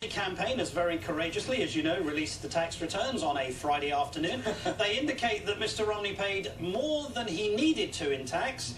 The campaign has very courageously, as you know, released the tax returns on a Friday afternoon. They indicate that Mr. Romney paid more than he needed to in tax,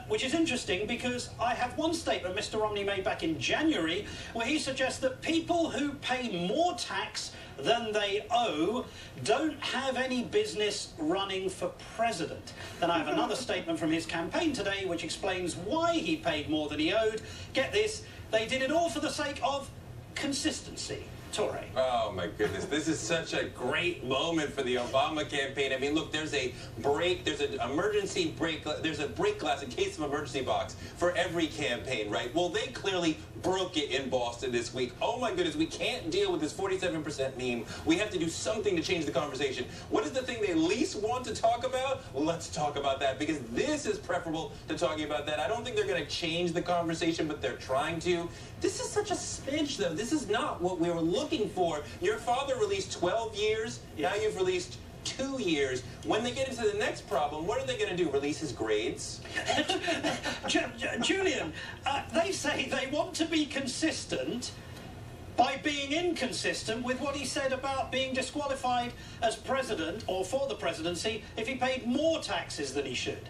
which is interesting because I have one statement Mr. Romney made back in January where he suggests that people who pay more tax than they owe don't have any business running for president. Then I have another statement from his campaign today which explains why he paid more than he owed. Get this, they did it all for the sake of consistency. Torre. Oh my goodness, this is such a great moment for the Obama campaign. I mean, look, there's a break, there's an emergency break, there's a break glass, a case of emergency box for every campaign, right? Well, they clearly broke it in Boston this week. Oh my goodness, we can't deal with this 47% meme. We have to do something to change the conversation. What is the thing they least want to talk about? Let's talk about that, because this is preferable to talking about that. I don't think they're going to change the conversation, but they're trying to. This is such a smidge, though. This is not what we were looking for. Your father released 12 years. Yes. Now you've released 2 years. When they get into the next problem, what are they going to do? Release his grades? Julian, they say they want to be consistent by being inconsistent with what he said about being disqualified as president or for the presidency if he paid more taxes than he should.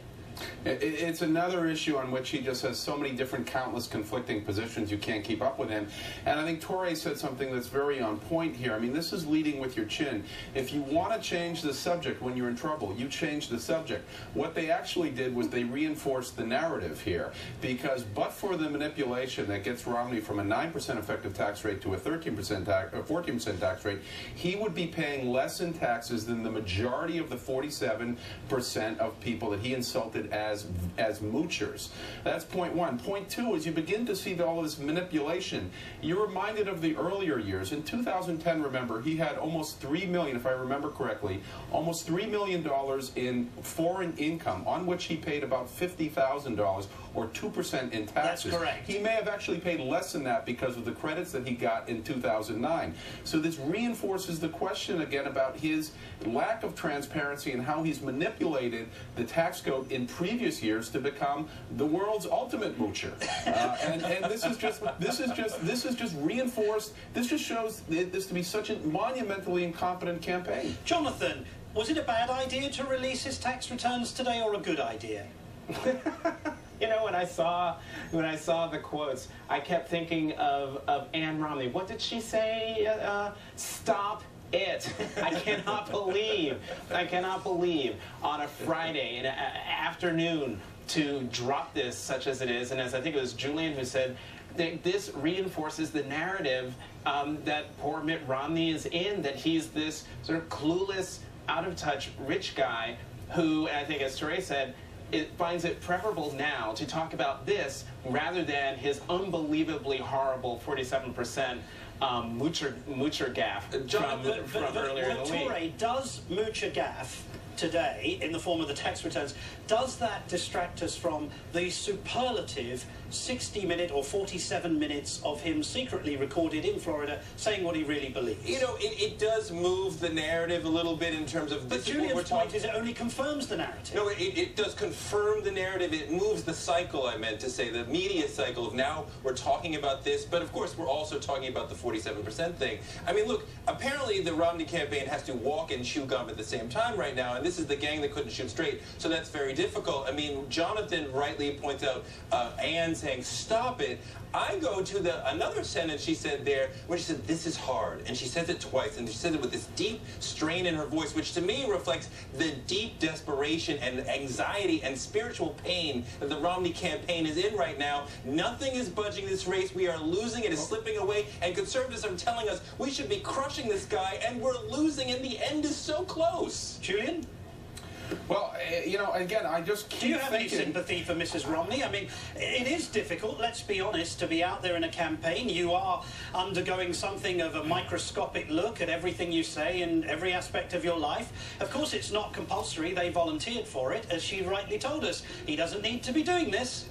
It's another issue on which he just has so many different, countless conflicting positions you can't keep up with him. And I think Torre said something that's very on point here. I mean, this is leading with your chin. If you want to change the subject when you're in trouble, you change the subject. What they actually did was they reinforced the narrative here, because but for the manipulation that gets Romney from a 9% effective tax rate to a 14% tax rate, he would be paying less in taxes than the majority of the 47% of people that he insulted as moochers. That's point one. Point two is you begin to see all of this manipulation. You're reminded of the earlier years. In 2010, remember, he had almost $3 million, if I remember correctly, almost $3 million in foreign income, on which he paid about $50,000 or 2% in taxes. That's correct. He may have actually paid less than that because of the credits that he got in 2009. So this reinforces the question again about his lack of transparency and how he's manipulated the tax code in previous years to become the world's ultimate moocher. And this is just reinforced. This just shows this to be such a monumentally incompetent campaign. Jonathan, was it a bad idea to release his tax returns today or a good idea? You know, when I saw the quotes, I kept thinking of Ann Romney. What did she say? Stop it. I cannot believe on a Friday in an afternoon to drop this such as it is. And as I think it was Julian who said, this reinforces the narrative that poor Mitt Romney is in, that he's this sort of clueless, out-of-touch, rich guy who, and I think as Torre said, it finds it preferable now to talk about this rather than his unbelievably horrible 47% moocher gaffe from earlier in the week. Torre, does moocher gaffe today in the form of the tax returns, does that distract us from the superlative 60-minute or 47 minutes of him secretly recorded in Florida saying what he really believes? You know, it does move the narrative a little bit in terms of... But Julian's point is it only confirms the narrative. No, it does confirm the narrative. It moves the cycle, I meant to say, the media cycle of now we're talking about this, but of course we're also talking about the 47% thing. I mean, look, apparently the Romney campaign has to walk and chew gum at the same time right now, and this is the gang that couldn't shoot straight, so that's very difficult. I mean, Jonathan rightly points out Ann saying, stop it. I go to another sentence she said there, where she said, this is hard. And she says it twice, and she says it with this deep strain in her voice, which to me reflects the deep desperation and anxiety and spiritual pain that the Romney campaign is in right now. Nothing is budging this race. We are losing. It is slipping away. And conservatives are telling us we should be crushing this guy, and we're losing, and the end is so close. Julian? Well, you know, again, I just keep Do you have thinking... any sympathy for Mrs. Romney? I mean, it is difficult, let's be honest, to be out there in a campaign. You are undergoing something of a microscopic look at everything you say in every aspect of your life. Of course, it's not compulsory. They volunteered for it, as she rightly told us. He doesn't need to be doing this.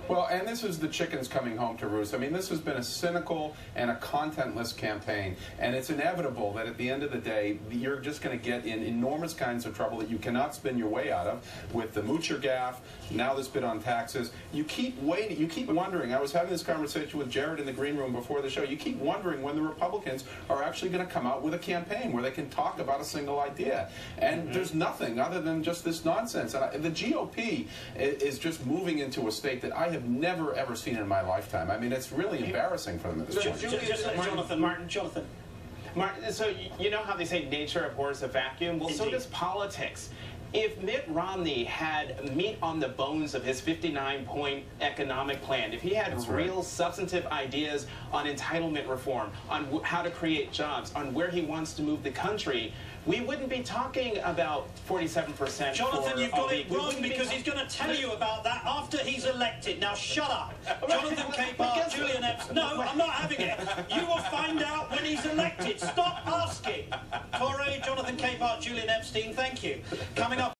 Well, and this is the chickens coming home to roost. I mean, this has been a cynical and a contentless campaign, and it's inevitable that at the end of the day, you're just going to get in enormous kinds of trouble that you cannot spin your way out of with the moocher gaffe, now this bit on taxes. You keep waiting, you keep wondering. I was having this conversation with Jared in the green room before the show. You keep wondering when the Republicans are actually going to come out with a campaign where they can talk about a single idea. And there's nothing other than just this nonsense. And the GOP is just moving into a state that I have never, ever seen in my lifetime. I mean, it's really embarrassing for them at this point. Just let Jonathan. Martin, so you know how they say nature abhors a vacuum? Well, so does politics. If Mitt Romney had meat on the bones of his 59-point economic plan, if he had real substantive ideas on entitlement reform, on how to create jobs, on where he wants to move the country, we wouldn't be talking about 47%. Jonathan, you've got it wrong because he's going to tell you about that after he's elected. Now shut up. Jonathan Capehart, Julian Epstein. No, I'm not having it. You will find out when he's elected. Stop asking. Torre, Jonathan Capehart, Julian Epstein, thank you. Coming up.